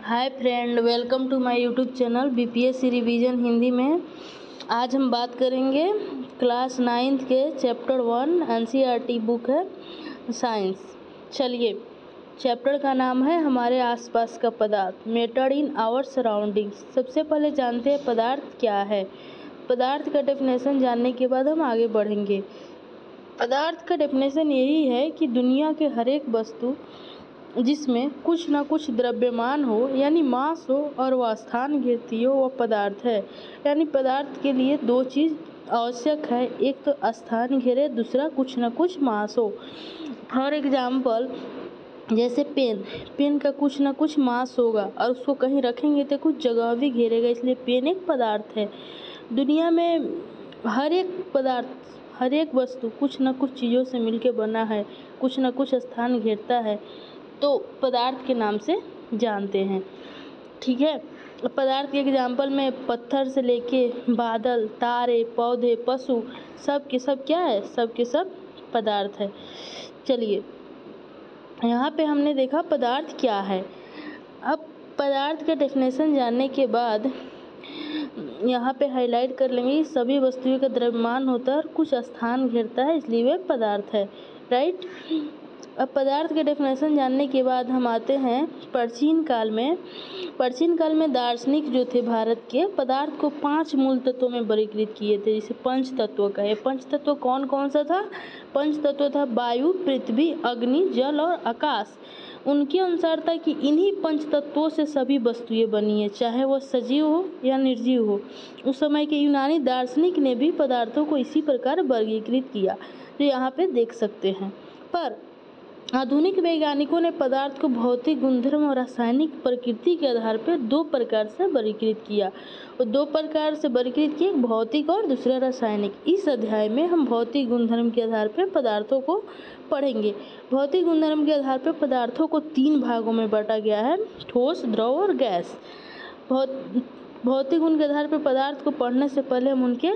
Hi friend, welcome to my YouTube channel BPSC revision Hindi में। आज हम बात करेंगे क्लास 9th के चैप्टर 1 एनसीईआरटी बुक है साइंस। चलिए, चैप्टर का नाम है हमारे आसपास का पदार्थ, मैटर इन आवर सराउंडिंग्स। सबसे पहले जानते हैं पदार्थ क्या है। पदार्थ का डेफिनेशन जानने के बाद हम आगे बढ़ेंगे। पदार्थ का डेफिनेशन यही है कि दुनिया के हर एक वस्तु जिसमें कुछ न कुछ द्रव्यमान हो यानी मास हो और वह स्थान घेरती हो, वह पदार्थ है। यानी पदार्थ के लिए दो चीज़ आवश्यक है, एक तो स्थान घेरे, दूसरा कुछ न कुछ मास हो। फॉर एग्जाम्पल, जैसे पेन का कुछ न कुछ मास होगा और उसको कहीं रखेंगे तो कुछ जगह भी घेरेगा, इसलिए पेन एक पदार्थ है। दुनिया में हर एक पदार्थ, हर एक वस्तु कुछ न कुछ चीज़ों से मिलकर बना है, कुछ न कुछ स्थान घेरता है, तो पदार्थ के नाम से जानते हैं। ठीक है, पदार्थ के एग्जाम्पल में पत्थर से लेके बादल, तारे, पौधे, पशु, सब के सब क्या है, सब के सब पदार्थ है। चलिए, यहाँ पे हमने देखा पदार्थ क्या है। अब पदार्थ का डेफिनेशन जानने के बाद यहाँ पे हाईलाइट कर लेंगे, सभी वस्तुओं का द्रव्यमान होता है और कुछ स्थान घेरता है, इसलिए वे पदार्थ है। राइट। अब पदार्थ के डेफिनेशन जानने के बाद हम आते हैं प्राचीन काल में दार्शनिक जो थे भारत के, पदार्थ को 5 मूल तत्वों में वर्गीकृत किए थे, जिसे पंच तत्व कहे। पंच तत्व कौन कौन सा था? पंच तत्व था वायु, पृथ्वी, अग्नि, जल और आकाश। उनके अनुसार था कि इन्हीं पंच तत्वों से सभी वस्तुएं बनी है, चाहे वह सजीव हो या निर्जीव हो। उस समय के यूनानी दार्शनिक ने भी पदार्थों को इसी प्रकार वर्गीकृत किया, जो यहाँ पे देख सकते हैं। पर आधुनिक वैज्ञानिकों ने पदार्थ को भौतिक गुणधर्म और रासायनिक प्रकृति के आधार पर 2 प्रकार से वर्गीकृत किया, और 2 प्रकार से वर्गीकृत किए, भौतिक और दूसरा रासायनिक। इस अध्याय में हम भौतिक गुणधर्म के आधार पर पदार्थों को पढ़ेंगे। भौतिक गुणधर्म के आधार पर पदार्थों को 3 भागों में बांटा गया है, ठोस, द्रव और गैस। भौतिक गुण के आधार पर पदार्थ को पढ़ने से पहले हम उनके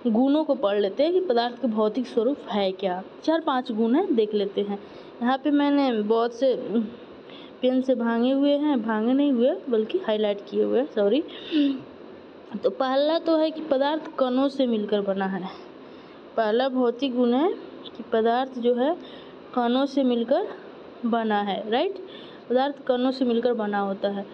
गुणों को पढ़ लेते हैं कि पदार्थ का भौतिक स्वरूप है क्या। 4-5 गुण है, देख लेते हैं। यहाँ पे मैंने बहुत से पेन से भांगे नहीं हुए बल्कि हाईलाइट किए हुए, सॉरी। तो पहला तो है कि पदार्थ कणों से मिलकर बना है। पहला भौतिक गुण है कि पदार्थ जो है कणों से मिलकर बना है। राइट, पदार्थ कणों से मिलकर बना होता है।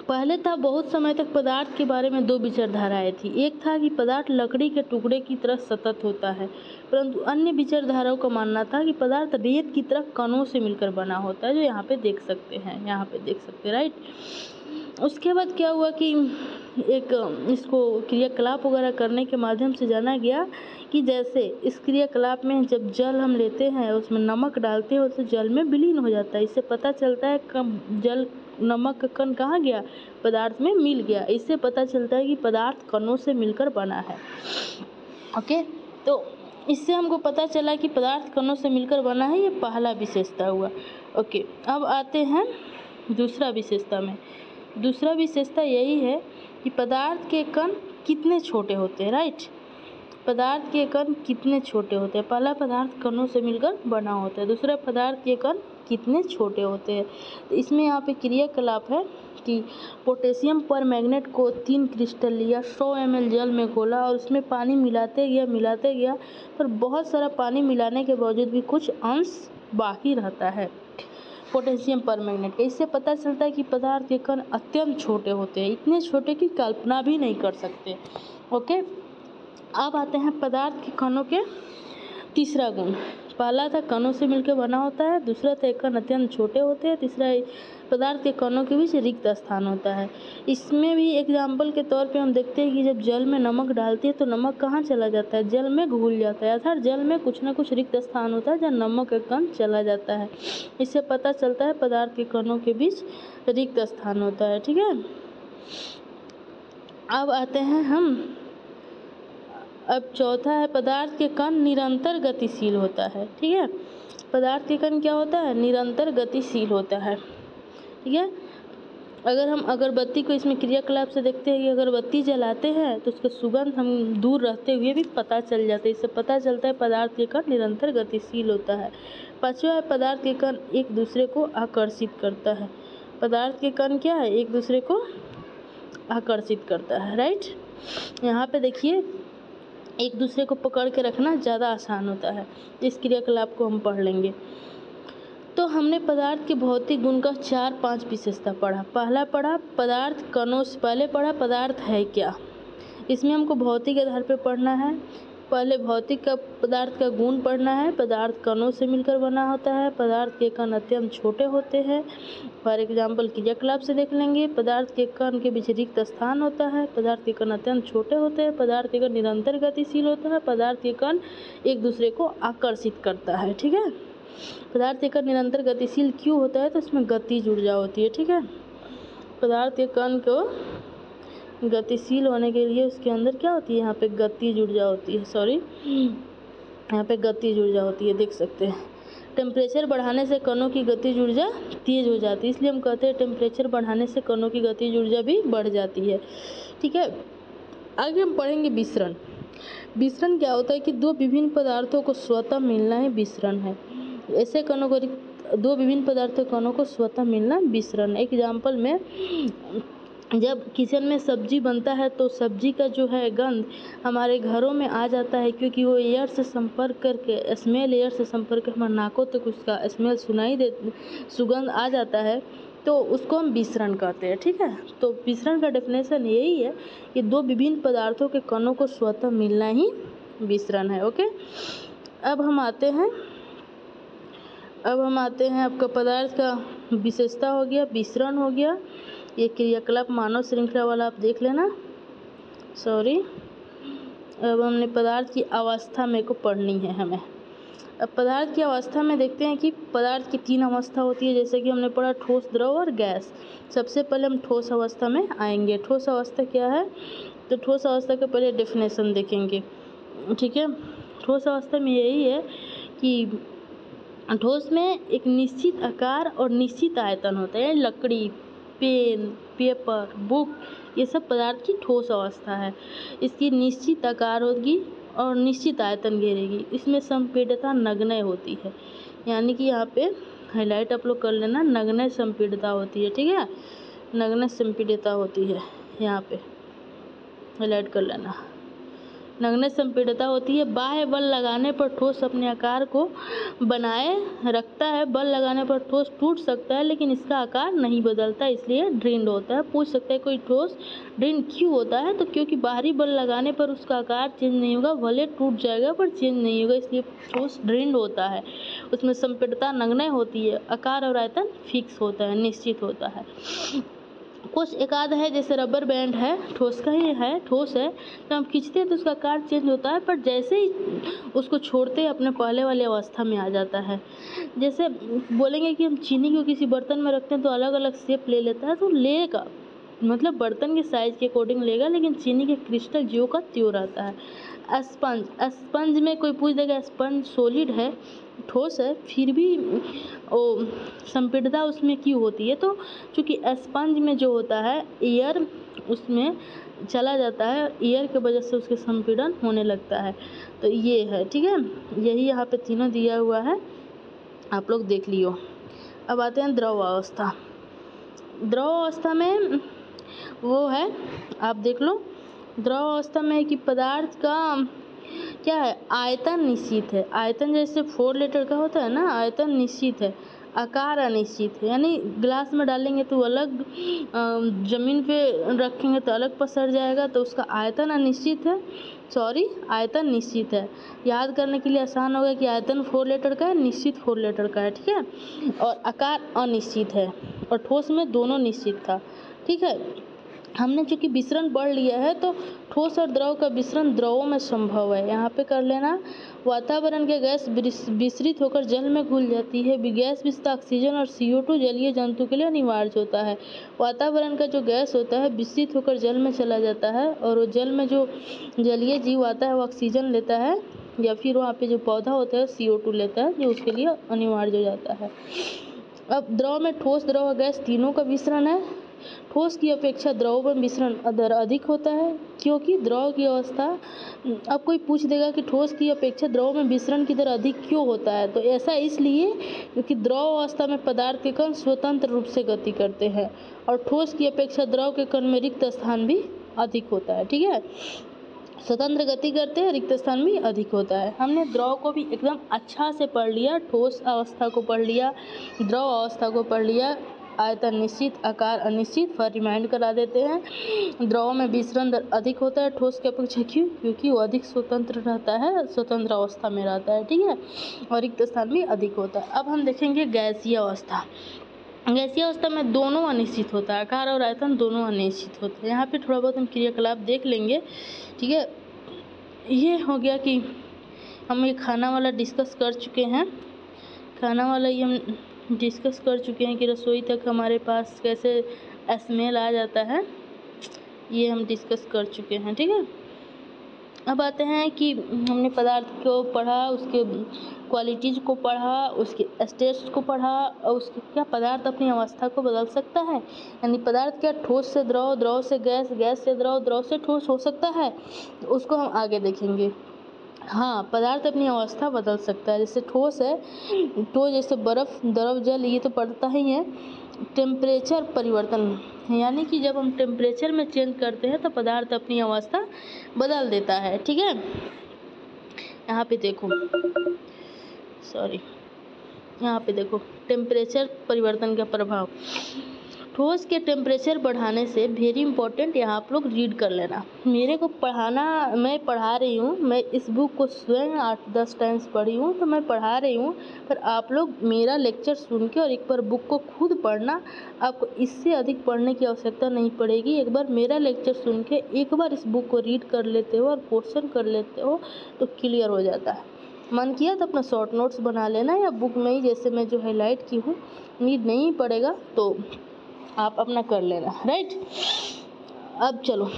पहले था, बहुत समय तक पदार्थ के बारे में 2 विचारधाराएं थी। एक था कि पदार्थ लकड़ी के टुकड़े की तरह सतत होता है, परंतु अन्य विचारधाराओं का मानना था कि पदार्थ रेत की तरह कणों से मिलकर बना होता है, जो यहाँ पे देख सकते हैं। राइट। उसके बाद क्या हुआ कि इसको क्रियाकलाप वगैरह करने के माध्यम से जाना गया कि जैसे इस क्रियाकलाप में जब जल हम लेते हैं, उसमें नमक डालते हैं, तो जल में विलीन हो जाता है। इससे पता चलता है जल, नमक का कण कहाँ गया, पदार्थ में मिल गया। इससे पता चलता है कि पदार्थ कणों से मिलकर बना है। ओके, तो इससे हमको पता चला कि पदार्थ कणों से मिलकर बना है, ये पहला विशेषता हुआ। ओके, अब आते हैं दूसरा विशेषता में। दूसरा विशेषता यही है कि पदार्थ के कण कितने छोटे होते हैं। राइट, पदार्थ के कण कितने छोटे होते हैं। पहला, पदार्थ कणों से मिलकर बना होता है। दूसरा, पदार्थ के कण कितने छोटे होते हैं। तो इसमें यहाँ पे क्रियाकलाप है कि पोटेशियम परमैंगनेट को 3 क्रिस्टल लिया, 100 ml जल में घोला और उसमें पानी मिलाते गया, पर बहुत सारा पानी मिलाने के बावजूद भी कुछ अंश बाकी रहता है पोटेशियम परमैंगनेट का। इससे पता चलता है कि पदार्थ के कण अत्यंत छोटे होते हैं, इतने छोटे कि कल्पना भी नहीं कर सकते। ओके, अब आते हैं पदार्थ के कणों के तीसरा गुण। पहला था कणों से मिलकर बना होता है, दूसरा था कण अत्यंत छोटे होते हैं, तीसरा पदार्थ के कणों के बीच रिक्त स्थान होता है। इसमें भी एग्जाम्पल के तौर पे हम देखते हैं कि जब जल में नमक डालते हैं तो नमक कहाँ चला जाता है, जल में घुल जाता है, अर्थात जल में कुछ ना कुछ रिक्त स्थान होता है जहाँ नमक का कण चला जाता है। इससे पता चलता है पदार्थ के कणों के बीच रिक्त स्थान होता है। ठीक है, अब आते हैं हम, अब चौथा है पदार्थ के कण निरंतर गतिशील होता है। ठीक है, पदार्थ के कण क्या होता है, निरंतर गतिशील होता है। ठीक है, अगर हम अगरबत्ती को इसमें क्रियाकलाप से देखते हैं कि अगरबत्ती जलाते हैं तो उसका सुगंध हम दूर रहते हुए भी पता चल जाता है। इससे पता चलता है पदार्थ के कण निरंतर गतिशील होता है। पांचवा है, पदार्थ के कण एक दूसरे को आकर्षित करता है। पदार्थ के कण क्या है, एक दूसरे को आकर्षित करता है, राइट। यहाँ पे देखिए एक दूसरे को पकड़ के रखना ज़्यादा आसान होता है। इस क्रियाकलाप को हम पढ़ लेंगे। तो हमने पदार्थ के भौतिक गुण का 4-5 विशेषता पढ़ा। पहला पढ़ा पदार्थ कणों से, पहले पढ़ा पदार्थ है क्या। इसमें हमको भौतिक आधार पर पढ़ना है। पहले भौतिक का पदार्थ का गुण पढ़ना है। पदार्थ कणों से मिलकर बना होता है। पदार्थ के कण अत्यंत छोटे होते हैं। फॉर एग्जाम्पल क्रियाकलाप से देख लेंगे। पदार्थ के कण के बीच रिक्त स्थान होता है। पदार्थ के कण अत्यंत छोटे होते हैं। पदार्थ के कण निरंतर गतिशील होता है। पदार्थ के कण एक दूसरे को आकर्षित करता है, ठीक है। पदार्थ के कण निरंतर गतिशील क्यों होता है, तो इसमें गतिज ऊर्जा होती है, ठीक है। पदार्थ के कण को गतिशील होने के लिए उसके अंदर क्या होती है, यहाँ पे गतिज ऊर्जा होती है, यहाँ पे गतिज ऊर्जा होती है, देख सकते हैं। टेम्परेचर बढ़ाने से कणों की गतिज ऊर्जा तेज हो जाती है, इसलिए हम कहते हैं टेम्परेचर बढ़ाने से कणों की गतिज ऊर्जा भी बढ़ जाती है, ठीक है। आगे हम पढ़ेंगे विसरण। विसरण क्या होता है कि दो विभिन्न पदार्थों को स्वतः मिलना ही विसरण है। ऐसे कणों को, दो विभिन्न पदार्थों कणों को स्वतः मिलना विसरण। एग्जाम्पल में जब किचन में सब्जी बनता है तो सब्जी का जो है गंध हमारे घरों में आ जाता है, क्योंकि वो एयर से संपर्क करके, स्मेल एयर से संपर्क करके हमारे नाकों तक उसका स्मेल सुगंध आ जाता है, तो उसको हम विसरण कहते हैं, ठीक है। तो विसरण का डेफिनेशन यही है कि दो विभिन्न पदार्थों के कणों को स्वतः मिलना ही विसरण है, ओके। अब हम आते हैं आपका पदार्थ का विशेषता हो गया, विसरण हो गया। ये क्रियाकलाप मानव श्रृंखला वाला आप देख लेना, अब हमने पदार्थ की अवस्था में को पढ़नी है हमें। अब पदार्थ की अवस्था में देखते हैं कि पदार्थ की 3 अवस्था होती है, जैसे कि हमने पढ़ा ठोस, द्रव और गैस। सबसे पहले हम ठोस अवस्था में आएंगे। ठोस अवस्था क्या है, तो ठोस अवस्था का पहले डेफिनेशन देखेंगे, ठीक है। ठोस अवस्था में यही है कि ठोस में एक निश्चित आकार और निश्चित आयतन होता है। लकड़ी, पेन, पेपर, बुक, ये सब पदार्थ की ठोस अवस्था है। इसकी निश्चित आकार होगी और निश्चित आयतन घेरेगी। इसमें संपीड़ितता नगण्य होती है, यानी कि यहाँ पे हाईलाइट आप लोग कर लेना, नगण्य संपीड़ितता होती है, ठीक है। नगण्य संपीड़ितता होती है, यहाँ पे हाईलाइट कर लेना। नगण्य संपीड़ितता होती है। बाह्य बल लगाने पर ठोस अपने आकार को बनाए रखता है। बल लगाने पर ठोस टूट सकता है, लेकिन इसका आकार नहीं बदलता, इसलिए ड्रिंड होता है। पूछ सकते हैं कोई ठोस ड्रिंड क्यों होता है, तो क्योंकि बाहरी बल लगाने पर उसका आकार चेंज नहीं होगा, भले टूट जाएगा पर चेंज नहीं होगा, इसलिए ठोस ड्रिंड होता है। उसमें संपीड़ितता नगण्य होती है। आकार और आयतन फिक्स होता है, निश्चित होता है। कुछ एक आध है, जैसे रबर बैंड है, ठोस का ही है, ठोस है, तो हम खींचते हैं तो उसका आकार चेंज होता है, पर जैसे ही उसको छोड़ते अपने पहले वाली अवस्था में आ जाता है। जैसे बोलेंगे कि हम चीनी को किसी बर्तन में रखते हैं तो अलग अलग शेप ले लेता है, तो लेगा, मतलब बर्तन के साइज के अकॉर्डिंग लेगा, लेकिन चीनी के क्रिस्टल ज्यों का त्यों रहता है। स्पंज में कोई पूछ देगा स्पंज सॉलिड है, ठोस है, फिर भी वो संपीड़ितता उसमें क्यों होती है, तो चूँकि स्पंज में जो होता है एयर उसमें चला जाता है, एयर के वजह से उसके संपीड़न होने लगता है, तो ये है, ठीक है। यही यहाँ पे तीनों दिया हुआ है, आप लोग देख लियो। अब आते हैं द्रव अवस्था। द्रव अवस्था में वो है, आप देख लो, द्रव अवस्था में कि पदार्थ का क्या है, आयतन निश्चित है। आयतन जैसे 4 लीटर का होता है ना, आयतन निश्चित है, आकार अनिश्चित है, यानी ग्लास में डालेंगे तो अलग, ज़मीन पे रखेंगे तो अलग पसर जाएगा, तो उसका आयतन अनिश्चित है, आयतन निश्चित है। याद करने के लिए आसान होगा कि आयतन 4 लीटर का है, निश्चित 4 लीटर का है, ठीक है, और आकार अनिश्चित है, और ठोस में दोनों निश्चित था, ठीक है। हमने चूँकि विसरण पढ़ लिया है, तो ठोस और द्रव का विसरण द्रवों में संभव है, यहाँ पे कर लेना। वातावरण के गैस विसरित होकर जल में घुल जाती है। गैस विस्तार ऑक्सीजन और CO2 जलीय जंतु के लिए अनिवार्य होता है। वातावरण का जो गैस होता है विसरित होकर जल में चला जाता है, और वो जल में जो जलीय जीव आता है वो ऑक्सीजन लेता है, या फिर वहाँ पे जो पौधा होता है CO2 लेता है, जो उसके लिए अनिवार्य हो जाता है। अब द्रव में ठोस, द्रव और गैस तीनों का विसरण है। ठोस की अपेक्षा द्रव में मिश्रण दर अधिक होता है, क्योंकि द्रव की अवस्था, अब कोई पूछ देगा कि ठोस की अपेक्षा द्रव में मिश्रण की दर अधिक क्यों होता है, तो ऐसा इसलिए क्योंकि द्रव अवस्था में पदार्थ के कण स्वतंत्र रूप से गति करते हैं और ठोस की अपेक्षा द्रव के कण में रिक्त स्थान भी अधिक होता है। ठीक है, स्वतंत्र गति करते हैं, रिक्त स्थान भी अधिक होता है। हमने द्रव को भी एकदम अच्छा से पढ़ लिया, ठोस अवस्था को पढ़ लिया, द्रव अवस्था को पढ़ लिया, आयतन निश्चित, आकार अनिश्चित। फिर रिमाइंड करा देते हैं, द्रव में विसरण दर अधिक होता है ठोस की अपेक्षा, क्यों? क्योंकि वो अधिक स्वतंत्र रहता है, स्वतंत्र अवस्था में रहता है। ठीक है, और रिक्त स्थान भी अधिक होता है। अब हम देखेंगे गैसीय अवस्था। गैसीय अवस्था में दोनों अनिश्चित होता है, आकार और आयतन दोनों अनिश्चित होते हैं। यहाँ पे थोड़ा बहुत हम क्रियाकलाप देख लेंगे। ठीक है, ये हो गया कि हम ये खाना वाला डिस्कस कर चुके हैं, खाना वाला ये हम डिस्कस कर चुके हैं कि रसोई तक हमारे पास कैसे स्मेल आ जाता है, ये हम डिस्कस कर चुके हैं। ठीक है, अब आते हैं कि हमने पदार्थ को पढ़ा, उसके क्वालिटीज़ को पढ़ा, उसके स्टेट्स को पढ़ा, और उसके क्या पदार्थ अपनी अवस्था को बदल सकता है, यानी पदार्थ क्या ठोस से द्रव, द्रव से गैस, गैस से द्रव, द्रव से ठोस हो सकता है, तो उसको हम आगे देखेंगे। हाँ, पदार्थ अपनी अवस्था बदल सकता है, जैसे ठोस है, ठोस जैसे बर्फ़, द्रव, जल, ये तो पढ़ता ही है। टेम्परेचर परिवर्तन, यानी कि जब हम टेम्परेचर में चेंज करते हैं तो पदार्थ अपनी अवस्था बदल देता है। ठीक है, यहाँ पे देखो, यहाँ पे देखो टेम्परेचर परिवर्तन का प्रभाव। ठोस के टेम्परेचर बढ़ाने से, वेरी इंपॉर्टेंट, यहाँ आप लोग रीड कर लेना। मेरे को पढ़ाना, मैं पढ़ा रही हूँ, मैं इस बुक को स्वयं 8-10 टाइम्स पढ़ी हूँ, तो मैं पढ़ा रही हूँ, पर आप लोग मेरा लेक्चर सुन के और एक बार बुक को खुद पढ़ना। आपको इससे अधिक पढ़ने की आवश्यकता नहीं पड़ेगी। एक बार मेरा लेक्चर सुन के एक बार इस बुक को रीड कर लेते हो और क्वेश्चन कर लेते हो तो क्लियर हो जाता है। मन किया तो अपना शॉर्ट नोट्स बना लेना, या बुक में ही जैसे मैं जो हाईलाइट की हूँ, नीड नहीं पड़ेगा तो आप अपना कर लेना। राइट, अब चलो,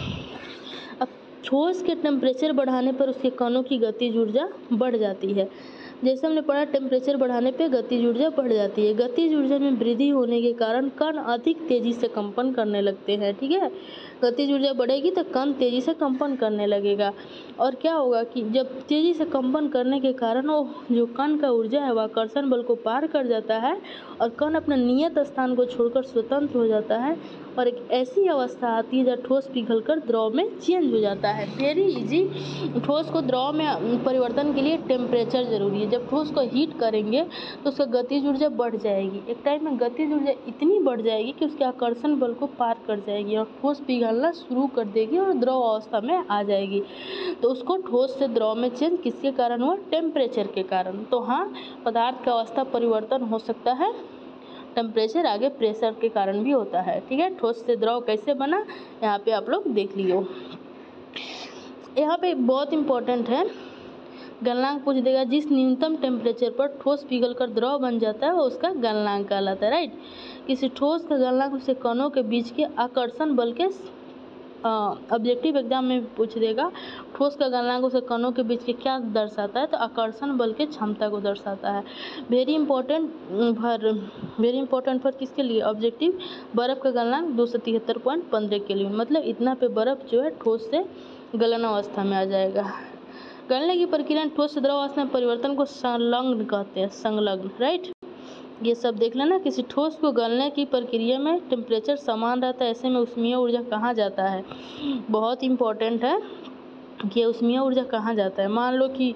अब ठोस के टेम्परेचर बढ़ाने पर उसके कणों की गतिज ऊर्जा बढ़ जाती है। जैसे हमने पढ़ा, टेम्परेचर बढ़ाने पे गतिज ऊर्जा बढ़ जाती है। गतिज ऊर्जा में वृद्धि होने के कारण कण अधिक तेजी से कंपन करने लगते हैं। ठीक है, गतिज ऊर्जा बढ़ेगी तो कण तेजी से कंपन करने लगेगा, और क्या होगा कि जब तेजी से कंपन करने के कारण वो जो कण का ऊर्जा है वह आकर्षण बल को पार कर जाता है और कण अपने नियत स्थान को छोड़कर स्वतंत्र हो जाता है, और एक ऐसी अवस्था आती है जब ठोस पिघलकर द्रव में चेंज हो जाता है। वेरी इजी, ठोस को द्रव में परिवर्तन के लिए टेम्परेचर जरूरी है। जब ठोस को हीट करेंगे तो उसका गतिज ऊर्जा बढ़ जाएगी, एक टाइम में गतिज ऊर्जा इतनी बढ़ जाएगी कि उसके आकर्षण बल को पार कर जाएगी और ठोस पिघलना शुरू कर देगी और द्रव अवस्था में आ जाएगी। तो उसको ठोस से द्रव में चेंज किसके कारण हुआ? टेम्परेचर के कारण। तो हाँ, पदार्थ का अवस्था परिवर्तन हो सकता है, टेम्परेचर आगे प्रेशर के कारण भी होता है। ठीक है, ठोस से द्रव कैसे बना, यहाँ पे आप लोग देख लियो। यहाँ पे बहुत इम्पोर्टेंट है, गलनांक पूछ देगा, जिस न्यूनतम टेम्परेचर पर ठोस पिघलकर द्रव बन जाता है वो उसका गलनांक कहलाता है। राइट, किसी ठोस का गलनांक उससे कणों के बीच के आकर्षण बल के, ऑब्जेक्टिव एग्जाम में पूछ देगा, ठोस का गलनांक उसे कणों के बीच के क्या दर्शाता है, तो आकर्षण बल के क्षमता को दर्शाता है। वेरी इंपॉर्टेंट फॉर किसके लिए? ऑब्जेक्टिव। बर्फ का गलनांक 273.15 केल्विन, मतलब इतना पे बर्फ जो है ठोस से गलन अवस्था में आ जाएगा। गलने की प्रक्रिया ठोस से द्रव अवस्था में परिवर्तन को संलग्न कहते हैं, संलग्न। राइट, ये सब देख लेना। किसी ठोस को गलने की प्रक्रिया में टेम्परेचर समान रहता है, ऐसे में ऊष्मीय ऊर्जा कहाँ जाता है? बहुत इम्पोर्टेंट है कि ऊष्मीय ऊर्जा कहाँ जाता है। मान लो कि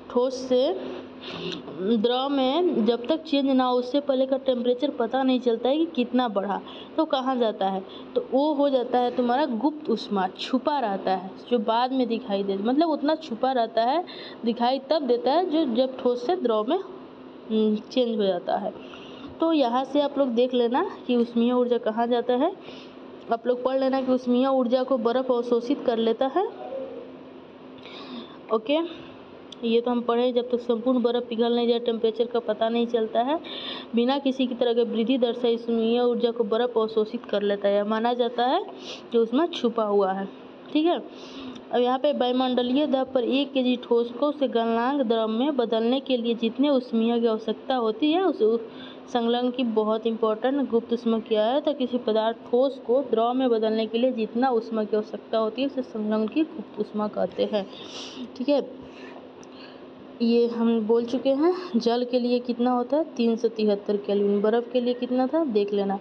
ठोस से द्रव में जब तक चेंज ना हो उससे पहले का टेम्परेचर पता नहीं चलता है कि कितना बढ़ा, तो कहाँ जाता है? तो वो हो जाता है तुम्हारा गुप्त ऊष्मा, छुपा रहता है, जो बाद में दिखाई दे, मतलब उतना छुपा रहता है, दिखाई तब देता है जो जब ठोस से द्रव में चेंज हो जाता है। तो यहाँ से आप लोग देख लेना कि ऊष्मीय ऊर्जा कहाँ जाता है। आप लोग पढ़ लेना कि ऊष्मीय ऊर्जा को बर्फ अवशोषित कर लेता है। ओके, ये तो हम पढ़े, जब तक संपूर्ण बर्फ पिघल नहीं जाए टेम्परेचर का पता नहीं चलता है। बिना किसी की तरह के वृद्धि दर से ऊष्मीय ऊर्जा को बर्फ अवशोषित कर लेता है, माना जाता है कि उसमें छुपा हुआ है। ठीक है, अब यहाँ पे वायुमंडलीय दाब पर 1 kg ठोस को उसे गलनांक द्रव में बदलने के लिए जितने ऊष्मीय की आवश्यकता होती है उस संलग्न की बहुत इंपॉर्टेंट। गुप्त ऊष्मा क्या है? तो किसी पदार्थ ठोस को द्रव में बदलने के लिए जितना ऊष्मा की आवश्यकता होती है उसे संलग्न की गुप्त ऊष्मा कहते हैं। ठीक है, ये हम बोल चुके हैं। जल के लिए कितना होता है? 373 केल्विन। बर्फ के लिए कितना था देख लेना।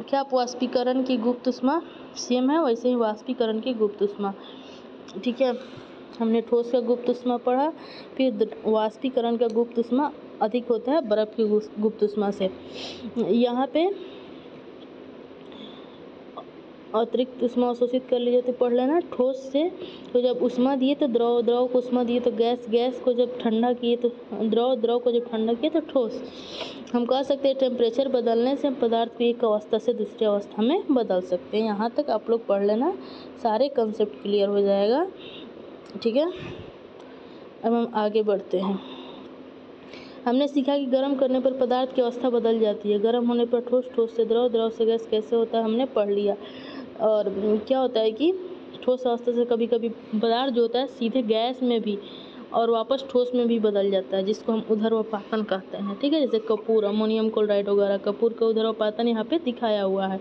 क्या वाष्पीकरण की गुप्त ऊष्मा सेम है? वैसे ही वाष्पीकरण की गुप्त ऊष्मा। ठीक है, हमने ठोस का गुप्त ऊष्मा पढ़ा, फिर वाष्पीकरण का गुप्त ऊष्मा अधिक होता है बर्फ की गुप्त ऊष्मा से। यहाँ पे अतिरिक्त ऊष्मा अवशोषित कर लीजिए तो पढ़ लेना। ठोस से तो जब ऊष्मा दिए तो द्रव, द्रव को ऊष्मा दिए तो गैस, गैस को जब ठंडा किए तो द्रव, द्रव को जब ठंडा किए तो ठोस। हम कह सकते हैं टेम्परेचर बदलने से हम पदार्थ को एक अवस्था से दूसरी अवस्था में बदल सकते हैं। यहाँ तक आप लोग पढ़ लेना, सारे कंसेप्ट क्लियर हो जाएगा। ठीक है, अब हम आगे बढ़ते हैं। हमने सीखा कि गर्म करने पर पदार्थ की अवस्था बदल जाती है। गर्म होने पर ठोस, ठोस से द्रव, द्रव से गैस कैसे होता है हमने पढ़ लिया। और क्या होता है कि ठोस अवस्था से कभी कभी पदार्थ जो होता है सीधे गैस में भी और वापस ठोस में भी बदल जाता है, जिसको हम ऊर्ध्वपातन कहते हैं। ठीक है, जैसे कपूर, अमोनियम क्लोराइड वगैरह, कपूर का ऊर्ध्वपातन यहाँ पे दिखाया हुआ है।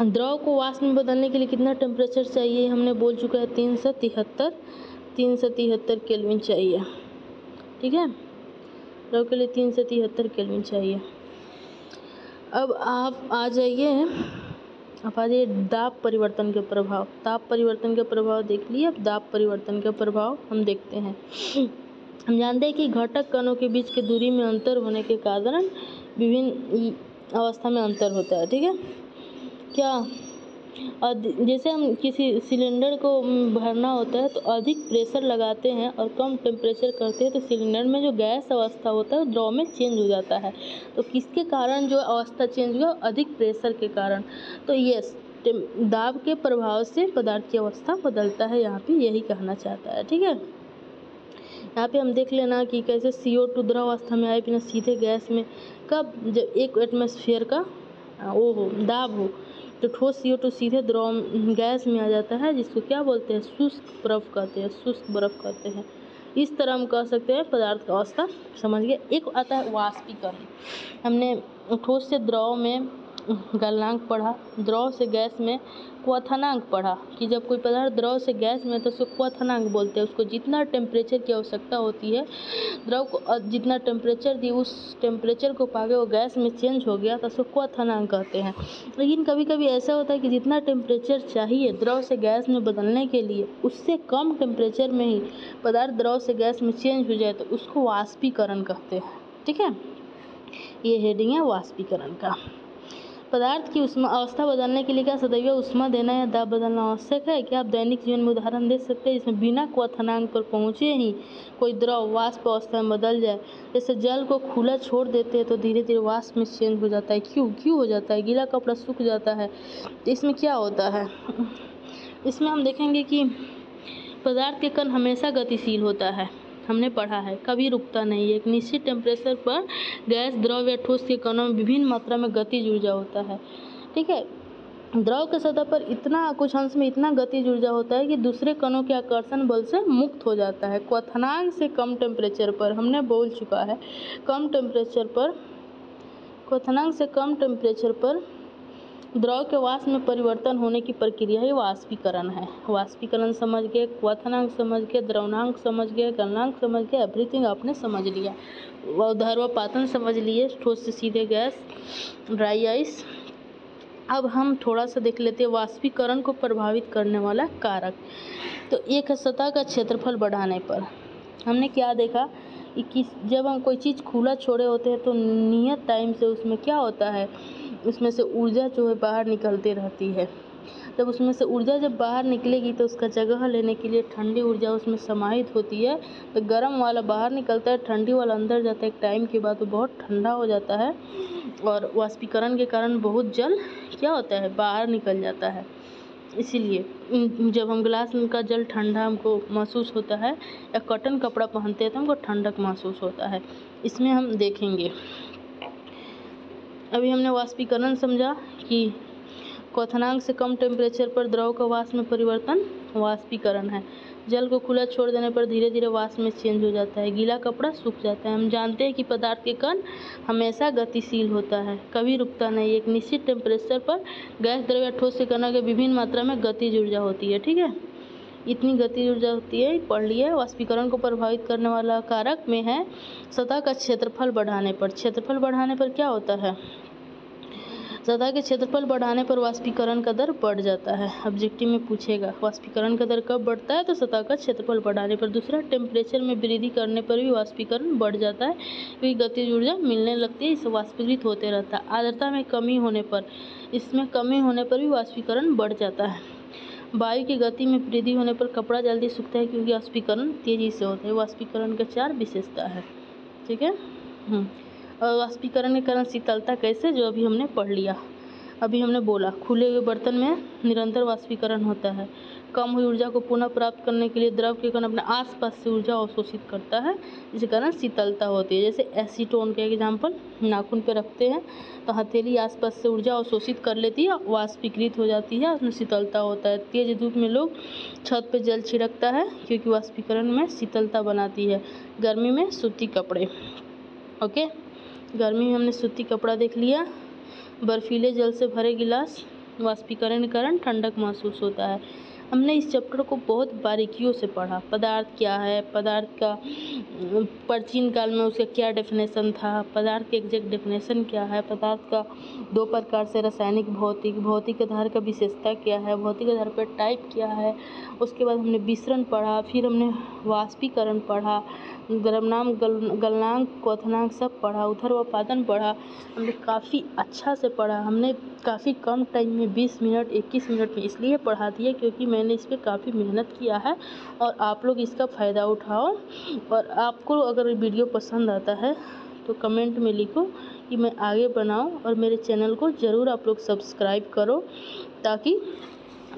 द्रव को वाष्प में बदलने के लिए कितना टेम्परेचर चाहिए हमने बोल चुका है, 373 केल्विन चाहिए। ठीक है, द्रव के लिए 373 केल्विन चाहिए। अब आप आ जाइए दाब परिवर्तन के प्रभाव। ताप परिवर्तन के प्रभाव देख लिए, अब दाब परिवर्तन के प्रभाव हम देखते हैं। हम जानते हैं कि घटक कणों के बीच की दूरी में अंतर होने के कारण विभिन्न अवस्था में अंतर होता है। ठीक है, क्या जैसे हम किसी सिलेंडर को भरना होता है तो अधिक प्रेशर लगाते हैं और कम टेम्परेचर करते हैं तो सिलेंडर में जो गैस अवस्था होता है द्रव में चेंज हो जाता है। तो किसके कारण जो अवस्था चेंज हुआ? अधिक प्रेशर के कारण। तो यस, दाब के प्रभाव से पदार्थ की अवस्था बदलता है, यहाँ पे यही कहना चाहता है। ठीक है, यहाँ पे हम देख लेना कि कैसे CO2 द्रव अवस्था में आए बिना सीधे गैस में कब, जब 1 एटमॉस्फेयर का दाब हो तो ठोस CO2 सीधे द्रव गैस में आ जाता है, जिसको क्या बोलते हैं? शुष्क बर्फ कहते हैं, शुष्क बर्फ कहते हैं। इस तरह हम कह सकते हैं पदार्थ का अवस्था समझ गए। एक आता है वाष्पीकरण। हमने ठोस से द्रव में गलनांक पढ़ा, द्रव से गैस में क्वथनांक पढ़ा कि जब कोई पदार्थ द्रव से गैस में तो उसको क्वथनांक बोलते हैं। उसको जितना टेम्परेचर की आवश्यकता होती है, द्रव को जितना टेम्परेचर दी उस टेम्परेचर को पाके वो गैस में चेंज हो गया तो उसको क्वथनांक कहते हैं। लेकिन कभी कभी ऐसा होता है कि जितना टेम्परेचर चाहिए द्रव से गैस में बदलने के लिए, उससे कम टेम्परेचर में ही पदार्थ द्रव से गैस में चेंज हो जाए तो उसको वाष्पीकरण कहते हैं। ठीक है, ये हेडिंग है वाष्पीकरण का। पदार्थ की उष्मा अवस्था बदलने के लिए क्या सदैव उष्मा देना या दाब बदलना आवश्यक है? क्या आप दैनिक जीवन में उदाहरण दे सकते हैं जिसमें बिना क्वथनांक पर पहुँचे ही कोई द्रव वाष्प अवस्था में बदल जाए? जैसे जल को खुला छोड़ देते हैं तो धीरे धीरे वाष्प में चेंज हो जाता है। क्यों हो जाता है? गीला कपड़ा सूख जाता है तो इसमें क्या होता है? इसमें हम देखेंगे कि पदार्थ के कण हमेशा गतिशील होता है, हमने पढ़ा है, कभी रुकता नहीं है। एक निश्चित टेम्परेचर पर गैस, द्रव या ठोस के कणों में विभिन्न मात्रा में गतिज ऊर्जा होता है। ठीक है, द्रव के सतह पर इतना कुछ अंश में इतना गतिज ऊर्जा होता है कि दूसरे कणों के आकर्षण बल से मुक्त हो जाता है। क्वथनांक से कम टेम्परेचर पर, हमने बोल चुका है, क्वथनांक से कम टेम्परेचर पर द्रव के वाष्प में परिवर्तन होने की प्रक्रिया ही वाष्पीकरण है। वाष्पीकरण समझ गए, क्वथनांक समझ गए, द्रवनांक समझ गए, गलनांक समझ गए, एवरीथिंग आपने समझ लिया। ऊर्ध्वपातन समझ लिए, ठोस से सीधे गैस, ड्राई आइस। अब हम थोड़ा सा देख लेते हैं वाष्पीकरण को प्रभावित करने वाला कारक। तो एक है सतह का क्षेत्रफल बढ़ाने पर। हमने क्या देखा कि जब हम कोई चीज़ खुला छोड़े होते हैं तो नियत टाइम से उसमें क्या होता है, उसमें से ऊर्जा जो है बाहर निकलती रहती है। जब उसमें से ऊर्जा जब बाहर निकलेगी तो उसका जगह लेने के लिए ठंडी ऊर्जा उसमें समाहित होती है। तो गर्म वाला बाहर निकलता है, ठंडी वाला अंदर जाता है। एक टाइम के बाद वो बहुत ठंडा हो जाता है और वाष्पीकरण के कारण बहुत जल क्या होता है, बाहर निकल जाता है। इसीलिए जब हम गिलास का जल ठंडा हमको महसूस होता है या कॉटन कपड़ा पहनते हैं तो हमको ठंडक महसूस होता है। इसमें हम देखेंगे, अभी हमने वाष्पीकरण समझा कि क्वथनांक से कम टेम्परेचर पर द्रव का वाष्प में परिवर्तन वाष्पीकरण है। जल को खुला छोड़ देने पर धीरे धीरे वाष्प में चेंज हो जाता है। गीला कपड़ा सूख जाता है। हम जानते हैं कि पदार्थ के कण हमेशा गतिशील होता है, कभी रुकता नहीं। एक निश्चित टेम्परेचर पर गैस, द्रव या ठोस के कणों के विभिन्न मात्रा में गतिज ऊर्जा होती है। ठीक है, इतनी गतिज ऊर्जा होती है, पढ़ लिया। वाष्पीकरण को प्रभावित करने वाला कारक में है सतह का क्षेत्रफल बढ़ाने पर। क्षेत्रफल बढ़ाने पर क्या होता है? सतह के क्षेत्रफल बढ़ाने पर वाष्पीकरण का दर बढ़ जाता है। ऑब्जेक्टिव में पूछेगा वाष्पीकरण का दर कब बढ़ता है? तो सतह का क्षेत्रफल बढ़ाने पर। दूसरा, टेम्परेचर में वृद्धि करने पर भी वाष्पीकरण बढ़ जाता है, क्योंकि गतिज ऊर्जा मिलने लगती है, इससे वाष्पीकृत होते रहता है। आर्द्रता में कमी होने पर, इसमें कमी होने पर भी वाष्पीकरण बढ़ जाता है। वायु की गति में वृद्धि होने पर कपड़ा जल्दी सूखता है, क्योंकि वाष्पीकरण तेजी से होता है। वाष्पीकरण का 4 विशेषता है। ठीक है, और वाष्पीकरण के कारण शीतलता कैसे, जो अभी हमने पढ़ लिया। अभी हमने बोला खुले हुए बर्तन में निरंतर वाष्पीकरण होता है। कम हुई ऊर्जा को पुनः प्राप्त करने के लिए द्रव के कण अपने आसपास से ऊर्जा अवशोषित करता है, जिसके कारण शीतलता होती है। जैसे एसीटोन का एग्जाम्पल नाखून पे रखते हैं तो हथेली आसपास से ऊर्जा अवशोषित कर लेती है, वाष्पीकृत हो जाती है, उसमें शीतलता होता है। तेज धूप में लोग छत पे जल छिड़कता है, क्योंकि वाष्पीकरण में शीतलता बनाती है। गर्मी में सूती कपड़े। ओके, गर्मी में हमने सूती कपड़ा देख लिया। बर्फीले जल से भरे गिलास, वाष्पीकरण के कारण ठंडक महसूस होता है। हमने इस चैप्टर को बहुत बारीकियों से पढ़ा। पदार्थ क्या है, पदार्थ का प्राचीन काल में उसका क्या डेफिनेशन था, पदार्थ की एग्जैक्ट डेफिनेशन क्या है, पदार्थ का 2 प्रकार से रासायनिक, भौतिक। भौतिक आधार का विशेषता क्या है, भौतिक आधार पर टाइप क्या है। उसके बाद हमने विसरण पढ़ा, फिर हमने वाष्पीकरण पढ़ा, द्रव्यनाम, गलनांक, क्वथनांक सब पढ़ा, ऊर्ध्वापातन पढ़ा। हमने काफ़ी अच्छा से पढ़ा। हमने काफ़ी कम टाइम में 20 मिनट 21 मिनट में इसलिए पढ़ा दिया क्योंकि मैंने इस पर काफ़ी मेहनत किया है, और आप लोग इसका फ़ायदा उठाओ। और आपको अगर वीडियो पसंद आता है तो कमेंट में लिखो कि मैं आगे बनाऊं, और मेरे चैनल को ज़रूर आप लोग सब्सक्राइब करो, ताकि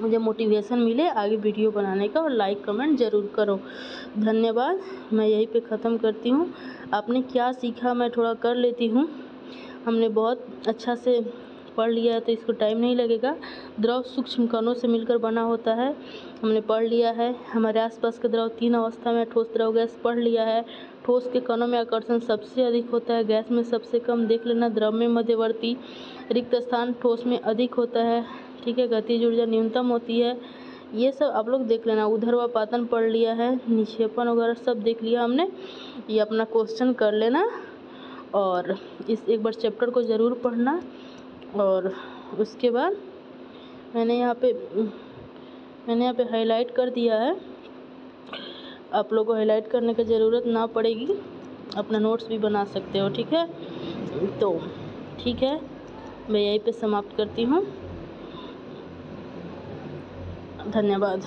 मुझे मोटिवेशन मिले आगे वीडियो बनाने का। और लाइक कमेंट ज़रूर करो। धन्यवाद, मैं यहीं पे ख़त्म करती हूँ। आपने क्या सीखा मैं थोड़ा कर लेती हूँ। हमने बहुत अच्छा से पढ़ लिया है तो इसको टाइम नहीं लगेगा। द्रव सूक्ष्म कणों से मिलकर बना होता है, हमने पढ़ लिया है। हमारे आसपास के द्रव 3 अवस्था में, ठोस, द्रव, गैस पढ़ लिया है। ठोस के कणों में आकर्षण सबसे अधिक होता है, गैस में सबसे कम। देख लेना, द्रव में मध्यवर्ती रिक्त स्थान, ठोस में अधिक होता है। ठीक है, गतिज ऊर्जा न्यूनतम होती है। ये सब आप लोग देख लेना। ऊर्ध्वापातन पढ़ लिया है, निक्षेपण वगैरह सब देख लिया हमने। ये अपना क्वेश्चन कर लेना, और इस एक बार चैप्टर को ज़रूर पढ़ना। और उसके बाद मैंने यहाँ पे हाईलाइट कर दिया है। आप लोगों को हाईलाइट करने की ज़रूरत ना पड़ेगी, अपना नोट्स भी बना सकते हो। ठीक है, तो ठीक है, मैं यहीं पे समाप्त करती हूँ। धन्यवाद।